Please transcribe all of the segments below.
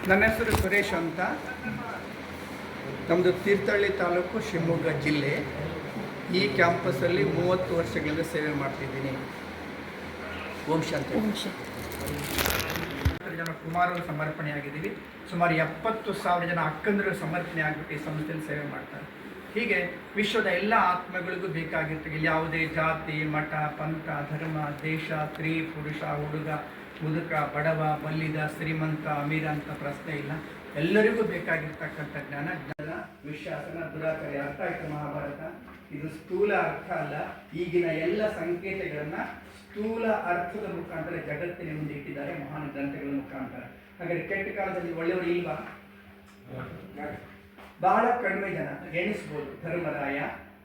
ನನ್ನ ಹೆಸರು ಸುರೇಶ್ ಅಂತ. ನಮ್ಮದು ತೀರ್ಥಹಳ್ಳಿ ತಾಲೂಕು, ಶಿವಮೊಗ್ಗ ಜಿಲ್ಲೆ. ಈ ಕ್ಯಾಂಪಸ್ಸಲ್ಲಿ 30 ವರ್ಷಗಳಿಂದ ಸೇವೆ ಮಾಡ್ತಿದ್ದೀನಿ. ಓಂ ಶಾಂತಿ. ಜನ ಕುಮಾರರು ಸಮರ್ಪಣೆ ಆಗಿದ್ದೀವಿ. ಸುಮಾರು 70,000 ಜನ ಅಕ್ಕಂದರು ಸಮರ್ಪಣೆ ಆಗಿಬಿಟ್ಟು ಈ ಸಂಸ್ಥೆಯಲ್ಲಿ ಸೇವೆ ಮಾಡ್ತಾರೆ. ಹೀಗೆ ವಿಶ್ವದ ಎಲ್ಲ ಆತ್ಮಗಳಿಗೂ ಬೇಕಾಗಿರ್ತದೆ. ಯಾವುದೇ ಜಾತಿ, ಮಠ, ಪಂಥ, ಧರ್ಮ, ದೇಶ, ಸ್ತ್ರೀ, ಪುರುಷ, ಹುಡುಗ, ಮುದುಕ, ಬಡವ, ಬಲ್ಲಿದ, ಶ್ರೀಮಂತ, ಅಮೀರ ಅಂತ ಪ್ರಶ್ನೆ ಇಲ್ಲ. ಎಲ್ಲರಿಗೂ ಬೇಕಾಗಿರ್ತಕ್ಕಂಥ ಜ್ಞಾನ, ವಿಶ್ವಾಸನ, ದುರಾಚಾರ. ಅರ್ಥ ಆಯ್ತು ಮಹಾಭಾರತ? ಇದು ಸ್ಥೂಲ ಅರ್ಥ ಅಲ್ಲ. ಈಗಿನ ಎಲ್ಲ ಸಂಕೇತಗಳನ್ನ ಸ್ಥೂಲ ಅರ್ಥದ ಮುಖಾಂತರ ಜಗತ್ತಿನ ಮುಂದೆ ಇಟ್ಟಿದ್ದಾರೆ ಮಹಾನ್ ಗ್ರಂಥಗಳ ಮುಖಾಂತರ. ಹಾಗಾದ್ರೆ ಕೆಟ್ಟ ಕಾಲದಲ್ಲಿ ಒಳ್ಳೆಯವರು ಇಲ್ವಾ? ಬಹಳ ಕಡಿಮೆ ಜನ ಎಣಿಸ್ಬೋದು. ಧರ್ಮರಾಯ,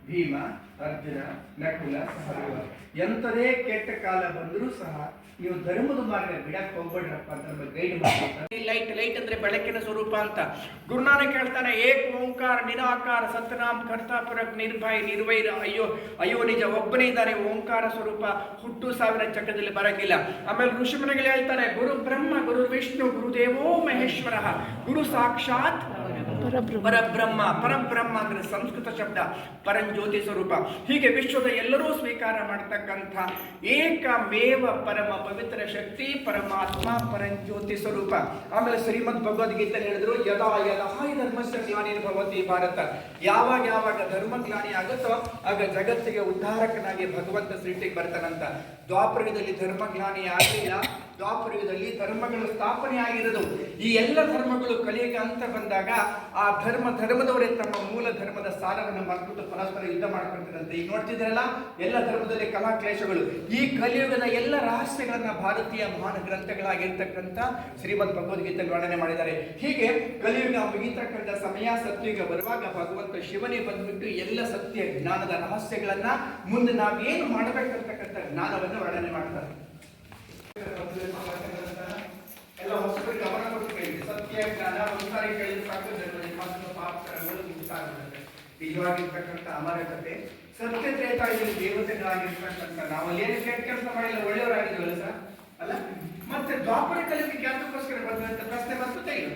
ಭೀಮ, ಅರ್ಜುನ, ನಕುಲ, ಸಹದೇವ. ಎಂಥದೇ ಕೆಟ್ಟ ಕಾಲ ಬಂದರೂ ಸಹ ನೀವು ಧರ್ಮದ ಮಾರ್ಗ ಬಿಡಕ್ಕೆ ಹೋಗ್ಬೇಡ್ರಪ್ಪ ಅಂತ ನಮಗೆ ಗೈಡ್ ಮಾಡ್ತಾರೆ. ಲೈಟ್ ಅಂದ್ರೆ ಬೆಳಕಿನ ಸ್ವರೂಪ ಅಂತ ಗುರುನಾನಕ್ ಹೇಳ್ತಾನೆ. ಏಕ್ ಓಂಕಾರ ನಿರಾಕಾರ ಸತ್ಯನಾಮ್ ಕರ್ತಾಪುರಕ್ ನಿರ್ಭಯ ನಿರ್ವೈರ. ಅಯ್ಯೋ ನಿಜ ಒಬ್ಬನೇ ಇದ್ದಾರೆ. ಓಂಕಾರ ಸ್ವರೂಪ ಹುಟ್ಟು ಸಾವಿರ ಚಕ್ರದಲ್ಲಿ ಬರಂಗಿಲ್ಲ. ಆಮೇಲೆ ಋಷಿಮುನಿಗಳು ಹೇಳ್ತಾರೆ, ಗುರು ಬ್ರಹ್ಮ, ಗುರು ವಿಷ್ಣು, ಗುರುದೇವೋ ಮಹೇಶ್ವರ, ಗುರು ಸಾಕ್ಷಾತ್ ಪರಬ್ರಹ್ಮ ಅಂದ್ರೆ ಸಂಸ್ಕೃತ ಶಬ್ದ, ಪರಂಜ್ಯೋತಿ ಸ್ವರೂಪ. ಹೀಗೆ ವಿಶ್ವದ ಎಲ್ಲರೂ ಸ್ವೀಕಾರ ಮಾಡತಕ್ಕಂಥ ಏಕಮೇವ ಪರಮ ಪವಿತ್ರ ಶಕ್ತಿ ಪರಮಾತ್ಮ ಪರಂಜ್ಯೋತಿ ಸ್ವರೂಪ. ಆಮೇಲೆ ಶ್ರೀಮದ್ ಭಗವದ್ಗೀತೆ ಹೇಳಿದ್ರು, ಯದಾ ಯದಾ ಹಿ ಧರ್ಮಸ್ಯ ಗ್ಲಾನಿರ್ಭವತಿ ಭಾರತ. ಯಾವಾಗ ಧರ್ಮ ಗ್ಲಾನಿ ಆಗುತ್ತೋ ಆಗ ಜಗತ್ತಿಗೆ ಉದ್ಧಾರಕನಾಗಿ ಭಗವಂತ ಸೃಷ್ಟಿಗೆ ಬರ್ತಾನಂತ. ದ್ವಾಪರಯುಗದಲ್ಲಿ ಧರ್ಮ ಗ್ಲಾನಿ ಆಗಲಿಲ್ಲ. ದ್ವಾಪರಯುಗದಲ್ಲಿ ಧರ್ಮಗಳು ಸ್ಥಾಪನೆ ಆಗಿರೋದು. ಈ ಎಲ್ಲ ಧರ್ಮಗಳು ಕಲಿಯುಗ ಅಂತ ಬಂದಾಗ ಆ ಧರ್ಮದವರೇ ತಮ್ಮ ಮೂಲ ಧರ್ಮದ ಸಾರವನ್ನು ಮರೆತು ಪರಸ್ಪರ ಯುದ್ಧ ಮಾಡ್ಕೊಳ್ತಾರಂತೆ. ಈಗ ನೋಡ್ತಿದ್ರಲ್ಲ, ಎಲ್ಲ ಧರ್ಮದಲ್ಲಿ ಕಲಾಕ್ಲೇಶಗಳು. ಈ ಕಲಿಯುಗದ ಎಲ್ಲ ರಹಸ್ಯಗಳನ್ನ ಭಾರತೀಯ ಮಹಾನ್ ಗ್ರಂಥಗಳಾಗಿರ್ತಕ್ಕಂಥ ಶ್ರೀಮದ್ ಭಗವದ್ಗೀತೆ ವರ್ಣನೆ ಮಾಡಿದ್ದಾರೆ. ಹೀಗೆ ಕಲಿಯುಗ ಮುಗಿತಕ್ಕಂಥ ಸಮಯ, ಸತ್ಯುಗ ಬರುವಾಗ ಭಗವಂತ ಶಿವನೇ ಬಂದ್ಬಿಟ್ಟು ಎಲ್ಲ ಸತ್ಯ ಜ್ಞಾನದ ರಹಸ್ಯಗಳನ್ನ ಮುಂದೆ ನಾವೇನು ಮಾಡಬೇಕಂತಕ್ಕಂಥ ಜ್ಞಾನವನ್ನು ವರ್ಣನೆ ಮಾಡ್ತಾರೆ. ಎಲ್ಲ ಹೊಸಬರಿಗೆ ಗಮನ ಕೊಟ್ಟು ಕೇಳಿದೆ. ಸತ್ಯ ಜ್ಞಾನ ಒಂದ್ಸಾರಿ ಕೇಳಿದ್ರೆ ಸಾಕು, ಪಾಪಗಳು ಮುಕ್ತಾಗುತ್ತೆ. ನಿಜವಾಗಿರ್ತಕ್ಕಂಥ ಅಮರಕತೆ ಸತ್ಯ ತ್ರೇತಾಯುಗದಲ್ಲಿ ದೇವತೆಗಳಾಗಿರ್ತಕ್ಕಂಥ ನಾವಲ್ಲಿ ಏನು ಕೆಟ್ಟ ಕೆಲಸ ಮಾಡಿಲ್ಲ, ಒಳ್ಳೆಯವರಾಗಿದ್ದೀವಲ್ಲ ಸರ್ ಅಲ್ಲ. ಮತ್ತೆ ದ್ವಾಪರ ಕಲಿಕೆ ಅದಕ್ಕೋಸ್ಕರ ಬಂದಂತ ಪ್ರಶ್ನೆ ಬರ್ತದೆ ಇಲ್ಲ.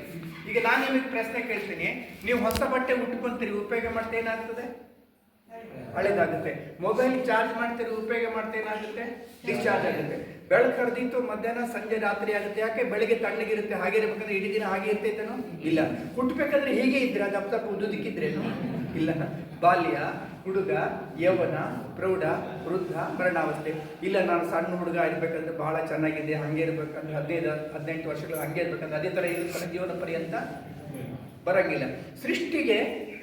ಈಗ ನಾನು ನಿಮಗೆ ಪ್ರಶ್ನೆ ಕೇಳ್ತೀನಿ, ನೀವು ಹೊಸ ಬಟ್ಟೆ ಉಟ್ಕೊಂತೀರಿ, ಉಪಯೋಗ ಮಾಡ್ತಾ ಏನಾಗ್ತದೆ? ಹಳೆದಾಗುತ್ತೆ. ಮೊಬೈಲ್ ಚಾರ್ಜ್ ಮಾಡ್ತೀರಿ, ಉಪಯೋಗ ಮಾಡ್ತಾ ಏನಾಗುತ್ತೆ? ಡಿಸ್ಚಾರ್ಜ್ ಆಗುತ್ತೆ. ಬೆಳಕು ಕರೆದಿತ್ತು, ಮಧ್ಯಾಹ್ನ, ಸಂಜೆ, ರಾತ್ರಿ ಆಗುತ್ತೆ. ಯಾಕೆ? ಬೆಳಿಗ್ಗೆ ತಣ್ಣಗಿರುತ್ತೆ. ಹಾಗೆ ಇರ್ಬೇಕಂದ್ರೆ ಇಡೀ ದಿನ ಹಾಗೆ ಇರ್ತೈತೇನೋ? ಇಲ್ಲ. ಹುಟ್ಟಬೇಕಾದ್ರೆ ಹೀಗೆ ಇದ್ರೆ ಅದು ದಪ್ಪ ಉದ್ದುದಿಕ್ಕಿದ್ರೇನು? ಇಲ್ಲ. ಬಾಲ್ಯ, ಹುಡುಗ, ಯೌವನ, ಪ್ರೌಢ, ವೃದ್ಧ, ಮರಣಾವಸ್ಥೆ. ಇಲ್ಲ, ನಾನು ಸಣ್ಣ ಹುಡುಗ ಇರ್ಬೇಕಂದ್ರೆ ಬಹಳ ಚೆನ್ನಾಗಿದೆ, ಹಂಗೆ ಇರ್ಬೇಕಂದ್ರೆ 15-18 ವರ್ಷಗಳು ಹಂಗೆ ಇರ್ಬೇಕಂದ್ರೆ ಅದೇ ಥರ ಇರ್ಬೇಕಂದ್ರೆ ಜೀವನ ಪರ್ಯಂತ ಬರಂಗಿಲ್ಲ. ಸೃಷ್ಟಿಗೆ,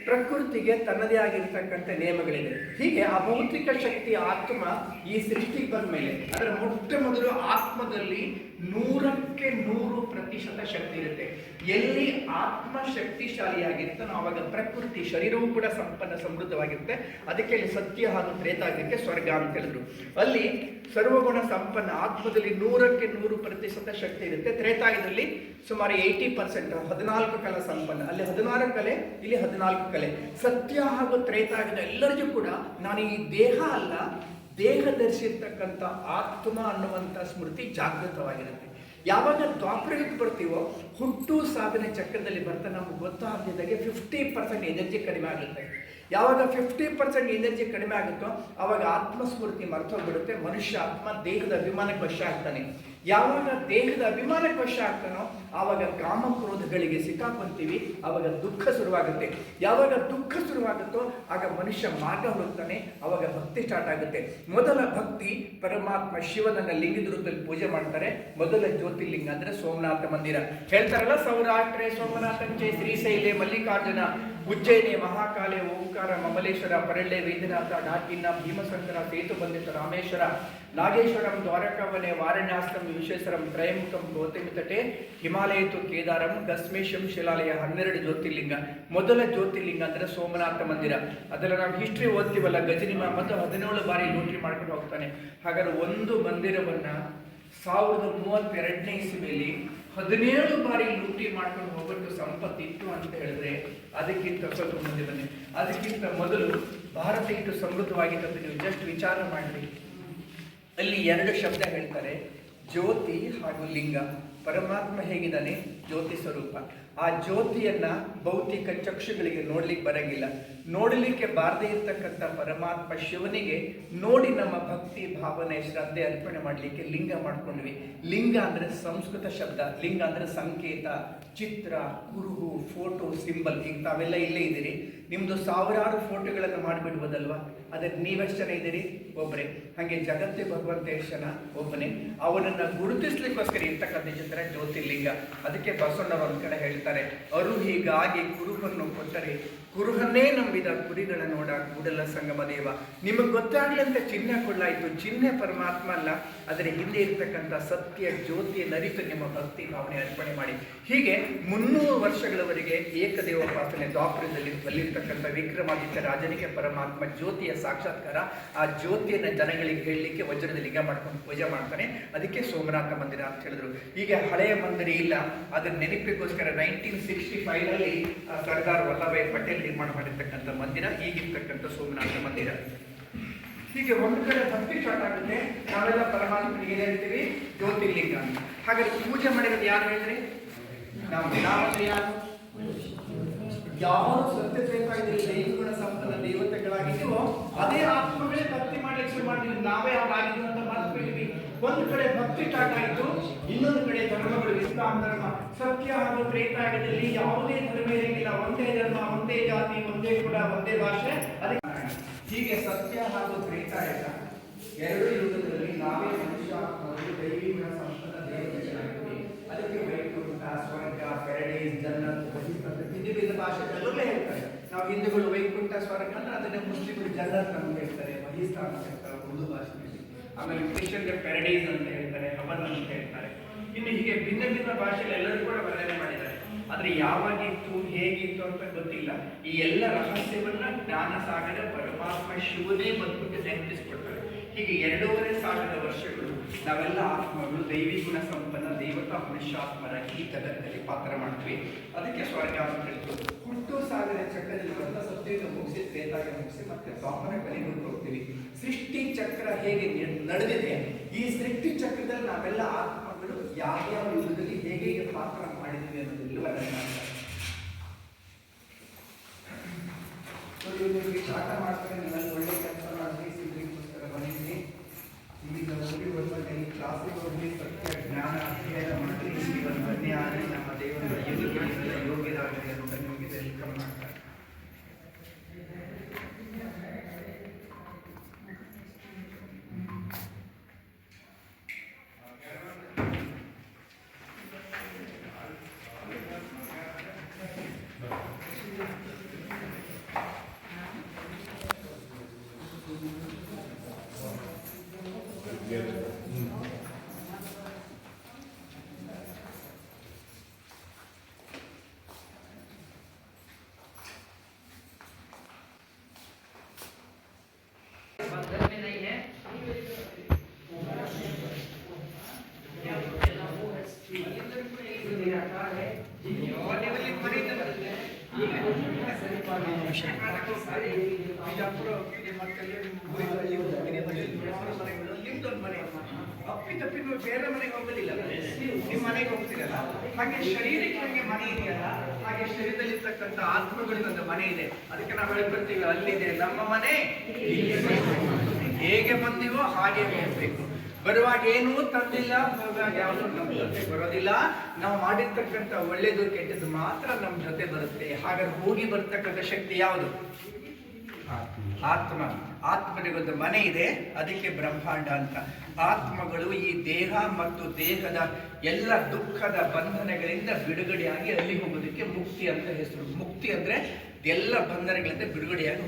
ಪ್ರಕೃತಿಗೆ ತನ್ನದೇ ಆಗಿರ್ತಕ್ಕಂಥ ನಿಯಮಗಳಿದೆ. ಹೀಗೆ ಅಭೌತಿಕ ಶಕ್ತಿ ಆತ್ಮ ಈ ಸೃಷ್ಟಿಗೆ ಬಂದ ಮೇಲೆ ಅದರ ಮೊಟ್ಟ ಮೊದಲು ಆತ್ಮದಲ್ಲಿ 100ಕ್ಕೆ 100% ಶಕ್ತಿ ಇರುತ್ತೆ. ಎಲ್ಲಿ ಆತ್ಮ ಶಕ್ತಿಶಾಲಿಯಾಗಿರ್ತೋ ಆವಾಗ ಪ್ರಕೃತಿ ಶರೀರವೂ ಕೂಡ ಸಂಪನ್ನ ಸಮೃದ್ಧವಾಗಿರುತ್ತೆ. ಅದಕ್ಕೆ ಅಲ್ಲಿ ಸತ್ಯ ಹಾಗೂ ತ್ರೇತಾಯುಗಕ್ಕೆ ಸ್ವರ್ಗ ಅಂತ ಹೇಳಿದ್ರು. ಅಲ್ಲಿ ಸರ್ವಗುಣ ಸಂಪನ್ನ ಆತ್ಮದಲ್ಲಿ 100ಕ್ಕೆ 100% ಶಕ್ತಿ ಇರುತ್ತೆ. ತ್ರೇತಾಯುಗದಲ್ಲಿ ಸುಮಾರು 80%, 14 ಕಲಾ ಸಂಪನ್ನ. ಅಲ್ಲಿ 16 ಕಲೆ, ಇಲ್ಲಿ 14 ಕಲೆ. ಸತ್ಯ ಹಾಗೂ ತ್ರೇತಾಯುಗದ ಎಲ್ಲರಿಗೂ ಕೂಡ ನಾನು ಈ ದೇಹ ಅಲ್ಲ, ದೇಹ ಧರಿಸಿರ್ತಕ್ಕಂಥ ಆತ್ಮ ಅನ್ನುವಂಥ ಸ್ಮೃತಿ ಜಾಗೃತವಾಗಿರುತ್ತೆ. ಯಾವಾಗ ದ್ವಾಪರಯುಗಕ್ಕೆ ಬರ್ತೀವೋ ಹುಟ್ಟು ಸಾವಿನ ಚಕ್ರದಲ್ಲಿ ಬರ್ತಾ ನಮ್ಗೆ ಗೊತ್ತಾಗದಿದ್ದಾಗೆ 50% ಎನರ್ಜಿ ಕಡಿಮೆ ಆಗುತ್ತೆ. ಯಾವಾಗ 50% ಎನರ್ಜಿ ಕಡಿಮೆ ಆಗುತ್ತೋ ಆವಾಗ ಆತ್ಮಸ್ಫೂರ್ತಿ ಮರ್ತೋಗ್ಬಿಡುತ್ತೆ. ಮನುಷ್ಯ ಆತ್ಮ ದೇಹದ ಅಭಿಮಾನಕ್ಕೆ ವಶ ಆಗ್ತಾನೆ. ಯಾವಾಗ ದೇಹದ ಅಭಿಮಾನಕ್ಕೆ ವಶ ಆಗ್ತಾನೋ ಆವಾಗ ಕಾಮಕ್ರೋಧಗಳಿಗೆ ಸಿಕ್ಕಾಕೊಂತೀವಿ. ಆವಾಗ ದುಃಖ ಶುರುವಾಗುತ್ತೆ. ಯಾವಾಗ ದುಃಖ ಶುರುವಾಗುತ್ತೋ ಆಗ ಮನುಷ್ಯ ಮಾರ್ಗ ಹುಡುಕ್ತಾನೆ. ಆವಾಗ ಭಕ್ತಿ ಸ್ಟಾರ್ಟ್ ಆಗುತ್ತೆ. ಮೊದಲ ಭಕ್ತಿ ಪರಮಾತ್ಮ ಶಿವನನ್ನ ಲಿಂಗದ ರೂಪದಲ್ಲಿ ಪೂಜೆ ಮಾಡ್ತಾರೆ. ಮೊದಲ ಜ್ಯೋತಿರ್ಲಿಂಗ ಅಂದ್ರೆ ಸೋಮನಾಥ ಮಂದಿರ. ಹೇಳ್ತಾರಲ್ಲ, ಸೌರಾಷ್ಟ್ರೆ ಸೋಮನಾಥಂಚೆ ಶ್ರೀಶೈಲೆ ಮಲ್ಲಿಕಾರ್ಜುನ ಉಜ್ಜಯಿನಿ ಮಹಾಕಾಲೆ ಓಂಕಾರ ಮಮಲೇಶ್ವರ ಪರಳ್ಳೆ ವೈದ್ಯನಾಥ ಡಾಕಿನ ಭೀಮಶಂಕರ ಸೇತು ಬಂದಿತ ರಾಮೇಶ್ವರ ನಾಗೇಶ್ವರಂ ದ್ವಾರಕವನೆ ವಾರಣಾಸ್ತಂ ವಿಶ್ವೇಶ್ವರಂ ತ್ರಯಂಬಕಂ ಗೌತಮಿ ತಟೆ ಹಿಮಾಲಯತು ಕೇದಾರಂ ಗಸ್ಮೇಶಂ ಶಿಲಾಲಯ. 12 ಜ್ಯೋತಿರ್ಲಿಂಗ. ಮೊದಲ ಜ್ಯೋತಿರ್ಲಿಂಗ ಅಂದ್ರೆ ಸೋಮನಾಥ ಮಂದಿರ. ಅದರಲ್ಲಿ ನಾವು ಹಿಸ್ಟ್ರಿ ಓದ್ತೀವಲ್ಲ, ಗಜನಿ ಮತ್ತು 17 ಬಾರಿ ಲೂಟಿ ಮಾಡ್ಕೊಂಡು ಹೋಗ್ತಾನೆ. ಹಾಗಾದ್ರೆ ಒಂದು ಮಂದಿರವನ್ನ 1032ನೇ ಇಸವಿಯಲ್ಲಿ 17 ಬಾರಿ ಲೂಟಿ ಮಾಡ್ಕೊಂಡು ಹೋಗೋದು ಸಂಪತ್ತಿತ್ತು ಅಂತ ಹೇಳಿದ್ರೆ ಅದಕ್ಕಿಂತ ಸ್ವಲ್ಪ ಮುಂದೆ ಬನ್ನಿ. ಅದಕ್ಕಿಂತ ಮೊದಲು ಭಾರತ ಇಟ್ಟು ಸಮೃದ್ಧವಾಗಿತ್ತು. ನೀವು ಜಸ್ಟ್ ವಿಚಾರ ಮಾಡ್ರಿ. ಅಲ್ಲಿ 2 ಶಬ್ದ ಹೇಳ್ತಾರೆ, ಜ್ಯೋತಿ ಹಾಗೂ ಲಿಂಗ. ಪರಮಾತ್ಮ ಹೇಗಿದ್ದಾನೆ? ಜ್ಯೋತಿ ಸ್ವರೂಪ. ಆ ಜ್ಯೋತಿಯನ್ನ ಭೌತಿಕ ಚಕ್ಷುಗಳಿಗೆ ನೋಡ್ಲಿಕ್ಕೆ ಬರಂಗಿಲ್ಲ. ನೋಡಲಿಕ್ಕೆ ಬಾರದೇ ಇರ್ತಕ್ಕಂಥ ಪರಮಾತ್ಮ ಶಿವನಿಗೆ ನೋಡಿ ನಮ್ಮ ಭಕ್ತಿ ಭಾವನೆ ಶ್ರದ್ಧೆ ಅರ್ಪಣೆ ಮಾಡಲಿಕ್ಕೆ ಲಿಂಗ ಮಾಡ್ಕೊಂಡ್ವಿ. ಲಿಂಗ ಅಂದ್ರೆ ಸಂಸ್ಕೃತ ಶಬ್ದ. ಲಿಂಗ ಅಂದ್ರೆ ಸಂಕೇತ, ಚಿತ್ರ, ಕುರುಹು, ಫೋಟೋ, ಸಿಂಬಲ್. ಈಗ ತಾವೆಲ್ಲ ಇಲ್ಲೇ ಇದ್ದೀರಿ, ನಿಮ್ದು ಸಾವಿರಾರು ಫೋಟೋಗಳನ್ನು ಮಾಡಿಬಿಡ್ಬೋದಲ್ವಾ? ಅದಕ್ಕೆ ನೀವೆಷ್ಟು ಜನ ಇದ್ದೀರಿ? ಒಬ್ಬರೇ. ಹಾಗೆ ಜಗತ್ತೇ ಭಗವಂತ ಎಷ್ಟು ಜನ? ಒಬ್ಬನೇ. ಅವನನ್ನ ಗುರುತಿಸ್ಲಿಕ್ಕೋಸ್ಕರ ಇರ್ತಕ್ಕಂಥ ಚಿತ್ರ ಜ್ಯೋತಿರ್ಲಿಂಗ. ಅದಕ್ಕೆ ಬಸವಣ್ಣವರು ಒಂದ್ ಕಡೆ ಹೇಳ್ತಾರೆ, ಅರು ಹೀಗಾಗಿ ಕುರುಹನ್ನು ಕೊಟ್ಟರೆ ಕುರುಹನ್ನೇ ನಂಬಿದ ಕುರಿಗಳ ನೋಡ ಕೂಡಲ ಸಂಗಮ ದೇವ. ನಿಮಗೆ ಗೊತ್ತಾಗ್ಲಂತ ಚಿಹ್ನೆ ಕೊಡಲಾಯಿತು. ಚಿಹ್ನೆ ಪರಮಾತ್ಮ ಅಲ್ಲ, ಅದರ ಹಿಂದೆ ಇರ್ತಕ್ಕಂಥ ಸತ್ಯ ಜ್ಯೋತಿಯನ್ನು ಅರಿತು ನಿಮ್ಮ ಭಕ್ತಿ ಭಾವನೆ ಅರ್ಪಣೆ ಮಾಡಿ. ಹೀಗೆ 300 ವರ್ಷಗಳವರೆಗೆ ಏಕದೇವೋಪಾಸನೆ ದ್ವಾಪರದಲ್ಲಿ ಬಲ್ಲಿರ್ತಕ್ಕಂಥ ವಿಕ್ರಮಾದಿತ್ಯ ರಾಜನಿಗೆ ಪರಮಾತ್ಮ ಜ್ಯೋತಿಯ ಸಾಕ್ಷಾತ್ಕಾರ. ಆ ಜ್ಯೋತಿಯನ್ನು ಜನಗಳಿಗೆ ಹೇಳಲಿಕ್ಕೆ ವಜ್ರದ ಲಿಂಗ ಮಾಡ್ಕೊಂಡು ಪೂಜೆ ಮಾಡ್ತಾನೆ. ಅದಕ್ಕೆ ಸೋಮನಾಥ ಮಂದಿರ ಅಂತ ಹೇಳಿದ್ರು. ಈಗ ಹಳೆಯ ಮಂದಿರ ಇಲ್ಲ, ಅದರ ನೆನಪಿಗೋಸ್ಕರ 1965ರಲ್ಲಿ ಸರ್ದಾರ್ ವಲ್ಲಭಾಯ್ ಪಟೇಲ್ ನಿರ್ಮಾಣ ಮಾಡಿರ್ತಕ್ಕಂಥ ಮಂದಿರ ಈಗಿರ್ತಕ್ಕಂಥ ಸೋಮನಾಥ ಮಂದಿರ. ಹೀಗೆ ಒಂದು ಕಡೆ ಭಕ್ತಿ ಸ್ಟಾರ್ಟ್ ಆಗುತ್ತೆ. ನಾವೆಲ್ಲ ಪರಮಾತ್ಮನಿಗೆ ಏನ್ ಹೇಳ್ತೀವಿ? ಜ್ಯೋತಿರ್ಲಿಂಗ. ಹಾಗಾದ್ರೆ ಪೂಜೆ ಮಾಡಿರೋದು ಯಾರು ಹೇಳ್ರಿ? ನಾವು ಯಾರು? ಯಾರು ಸತ್ಯತ್ರೇತಾಯುಗದಲ್ಲಿ ದೈವಗುಣ ಸಂಪನ್ನ ದೇವತೆಗಳಾಗಿದ್ದೀವೋ ಅದೇ ಆತ್ಮಗಳೇ ಭಕ್ತಿ ಮಾಡ್ಲಿಕ್ಕೆ ಶುರು ಮಾಡಿದ್ವಿ. ನಾವೇ ಆಗಿದ್ವಿ ಅಂತ ಮಾತಾಡ್ತೀವಿ. ಒಂದು ಕಡೆ ಭಕ್ತಿ ಸ್ಟಾರ್ಟ್ ಆಯಿತು, ಇನ್ನೊಂದು ಕಡೆ ಧರ್ಮಗಳು ಇಸ್ಲಾಂ ಧರ್ಮ. ಸತ್ಯ ಹಾಗೂ ತ್ರೇತಾಯುಗದಲ್ಲಿ ಯಾವುದೇ ಧರ್ಮ ಇರಂಗಿಲ್ಲ. ಒಂದೇ ಧರ್ಮ, ಒಂದೇ ಜಾತಿ, ಒಂದೇ ಕುಲ, ಒಂದೇ ಭಾಷೆ. ಅದಕ್ಕೆ ಹೀಗೆ ಸತ್ಯ ಹಾಗೂ ತ್ರೇತಾಯುಗ ಎರಡು ಯುಗದಲ್ಲಿ ನಾವೇ ಮನುಷ್ಯ ದೈವಿ ಗುಣ ಸಂಪನ್ನ ದೇವತೆಗಳಾಗಿದ್ವಿ. ಅದಕ್ಕೆ ವೈಕುಂಠ, ಸ್ವರ್ಗ, ಪ್ಯಾರಡೈಸ್, ಜನ್ನತ್, ಬಹಿಷ್ಠ ವಿವಿಧ ಭಾಷೆಗಳಲ್ಲೇ ಹೇಳ್ತಾರೆ. ನಾವು ಹಿಂದೂಗಳು ವೈಕುಂಠ ಸ್ವರ್ಗ ಅಂದ್ರೆ ಅದನ್ನೇ ಮುಸ್ಲಿಮರು ಜನ್ನತ್ ಅಂತ ಹೇಳ್ತಾರೆ, ಬಹಿಷ್ಠ ಅಂತ ಹೇಳ್ತಾರೆ ಉರ್ದು ಭಾಷೆಯಲ್ಲಿ. ಆಮೇಲೆ ಕ್ರಿಶ್ಚಿಯನ್ಗೆ ಪ್ಯಾರಡೈಸ್ ಅಂತ ಹೇಳ್ತಾರೆ, ಹವನ್ ಅಂತ ಹೇಳ್ತಾರೆ. ಇನ್ನು ಹೀಗೆ ಭಿನ್ನ ಭಿನ್ನ ಭಾಷೆಯಲ್ಲಿ ಎಲ್ಲರೂ ಕೂಡ ವರ್ಣನೆ ಮಾಡಿದ್ದಾರೆ. ಆದ್ರೆ ಯಾವಾಗಿತ್ತು, ಹೇಗಿತ್ತು ಅಂತ ಗೊತ್ತಿಲ್ಲ. ಈ ಎಲ್ಲ ರಹಸ್ಯವನ್ನ ಜ್ಞಾನ ಸಾಗರ ಪರಮಾತ್ಮ ಶಿವನೇ ಬಂದ್ಬಿಟ್ಟು ನೆನಪಿಸ್ಕೊಡ್ತಾರೆ. ಹೀಗೆ 2,500 ವರ್ಷಗಳು ನಾವೆಲ್ಲ ಆತ್ಮಗಳು ದೈವಿ ಗುಣ ಸಂಪನ್ನ ದೇವತಾ ಮನುಷ್ಯಾತ್ಮರ ಈ ಜಗತ್ತಲ್ಲಿ ಪಾತ್ರ ಮಾಡ್ತೀವಿ. ಅದಕ್ಕೆ ಸ್ವರ್ಗ ಅಂತ ಹೇಳ್ತೀವಿ. ಹುಟ್ಟು ಸಾಗರ ಚಕ್ರದಲ್ಲಿ ಬಂದ ಸತ್ಯಯುಗ ಮುಗಿಸಿ ತ್ರೇತಾಯುಗ ಮುಗಿಸಿ ಮತ್ತೆ ದ್ವಾಪರ ಕಲಿಯುಗಕ್ಕೆ ಹೋಗ್ತೀವಿ. ಸೃಷ್ಟಿ ಚಕ್ರ ಹೇಗೆ ನಡೆದಿದೆ, ಈ ಸೃಷ್ಟಿ ಚಕ್ರದಲ್ಲಿ ನಾವೆಲ್ಲ ಆತ್ಮಗಳು ಯಾವ್ಯಾವ ಯುಗದಲ್ಲಿ ಹೇಗೆ ಪಾತ್ರ ಮಾಡಿದ್ವಿ ಅನ್ನೋದೆಲ್ಲ ವರ್ಣನೆ ಮಾಡ್ತಾರೆ. ಪಾಠ ಮಾಡ್ತಾರೆ, ನೀವೆಲ್ಲ ಒಳ್ಳೆ ಕೆಲಸ ಮಾಡಿ ಸಿದ್ಧಿಗೋಸ್ಕರ ಬಂದಿದ್ದೀನಿ. ಈಗ ಹೋಗಿ ಬರ್ತಾರೆ, ಈ ಕ್ಲಾಸಿಗೆ ಹೋಗಿ ಸತ್ಯ ಜ್ಞಾನ ಅಧ್ಯಯನ ಮಾಡಿ ಒಂದು ಧನ್ಯ ಆಗಲಿ, ನಮ್ಮ ದೇವರ ಯೋಗ್ಯರಾಗಲಿ ಅಂತ ನಿಮಗೆ ವೆಲ್ಕಮ್ ಮಾಡ್ತಾರೆ. ಅಪ್ಪಿತಪ್ಪಿ ನೀವು ಬೇರೆ ಮನೆಗೆ ಹೋಗೋದಿಲ್ಲ, ನಿಮ್ಮ ಮನೆಗೆ ಹೋಗ್ತೀರಲ್ಲ. ಹಾಗೆ ಶರೀರಕ್ಕೆ ನಮಗೆ ಮನೆ ಇದೆಯಲ್ಲ, ಹಾಗೆ ಶರೀರದಲ್ಲಿರ್ತಕ್ಕಂಥ ಆತ್ಮಗಳಿಗೊಂದು ಮನೆ ಇದೆ. ಅದಕ್ಕೆ ನಾವು ಹೇಳ್ಕೊಳ್ತೀವಿ, ಅಲ್ಲಿದೆ ನಮ್ಮ ಮನೆ, ಹೇಗೆ ಬಂದಿವೋ ಹಾಗೆ ಹೋಗ್ಬೇಕು. ಬರುವಾಗ ಏನೂ ತಂದಿಲ್ಲ, ಹೋಗುವಾಗ ಯಾವುದು ನಮ್ಮ ಜೊತೆ ಬರೋದಿಲ್ಲ. ನಾವು ಮಾಡಿರ್ತಕ್ಕಂಥ ಒಳ್ಳೇದು ಕೆಟ್ಟದ್ದು ಮಾತ್ರ ನಮ್ಮ ಜೊತೆ ಬರುತ್ತೆ. ಹಾಗಾದ್ರೆ ಹೋಗಿ ಬರ್ತಕ್ಕಂಥ ಶಕ್ತಿ ಯಾವುದು? ಆತ್ಮ. ಆತ್ಮನಿಗೊಂದು ಮನೆ ಇದೆ, ಅದಕ್ಕೆ ಬ್ರಹ್ಮಾಂಡ ಅಂತ. ಆತ್ಮಗಳು ಈ ದೇಹ ಮತ್ತು ದೇಹದ ಎಲ್ಲ ದುಃಖದ ಬಂಧನಗಳಿಂದ ಬಿಡುಗಡೆಯಾಗಿ ಅಲ್ಲಿ ಹೋಗೋದಕ್ಕೆ ಮುಕ್ತಿ ಅಂತ ಹೆಸರು. ಮುಕ್ತಿ ಅಂದ್ರೆ ಎಲ್ಲ ಬಂಧನಗಳಿಂದ ಬಿಡುಗಡೆಯಾಗಿ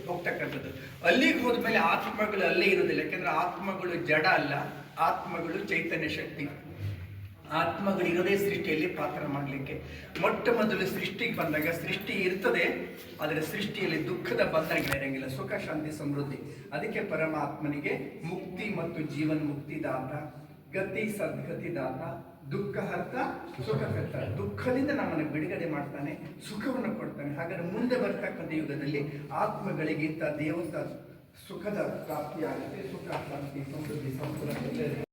ಹೋಗ್ತಕ್ಕಂಥದ್ದು. ಅಲ್ಲಿಗೆ ಹೋದ್ಮೇಲೆ ಆತ್ಮಗಳು ಅಲ್ಲೇ ಇರೋದಿಲ್ಲ. ಯಾಕೆಂದ್ರೆ ಆತ್ಮಗಳು ಜಡ ಅಲ್ಲ, ಆತ್ಮಗಳು ಚೈತನ್ಯ ಶಕ್ತಿ. ಆತ್ಮಗಳಿರೋದೇ ಸೃಷ್ಟಿಯಲ್ಲಿ ಪಾತ್ರ ಮಾಡಲಿಕ್ಕೆ. ಮೊಟ್ಟ ಮೊದಲು ಸೃಷ್ಟಿಗೆ ಬಂದಾಗ ಸೃಷ್ಟಿ ಇರ್ತದೆ, ಆದರೆ ಸೃಷ್ಟಿಯಲ್ಲಿ ದುಃಖದ ಬಂಧನಗಳಿರಂಗಿಲ್ಲ, ಸುಖ ಶಾಂತಿ ಸಮೃದ್ಧಿ. ಅದಕ್ಕೆ ಪರಮಾತ್ಮನಿಗೆ ಮುಕ್ತಿ ಮತ್ತು ಜೀವನ್ ಮುಕ್ತಿದಾತ, ಗತಿ ಸದ್ಗತಿದಾತ, ದುಃಖ ಹರ್ತ ಸುಖ ಕರ್ತ. ದುಃಖದಿಂದ ನಮ್ಮನ್ನು ಬಿಡುಗಡೆ ಮಾಡ್ತಾನೆ, ಸುಖವನ್ನು ಕೊಡ್ತಾನೆ. ಹಾಗಾದ್ರೆ ಮುಂದೆ ಬರ್ತಕ್ಕಂಥ ಯುಗದಲ್ಲಿ ಆತ್ಮಗಳಿಗಿಂತ ದೇವತ ಸುಖದ ಪ್ರಾಪ್ತಿಯಾಗುತ್ತೆ. ಸುಖ ಶಾಂತಿ ಸಮೃದ್ಧಿ ಸಂಪೂರ್ಣ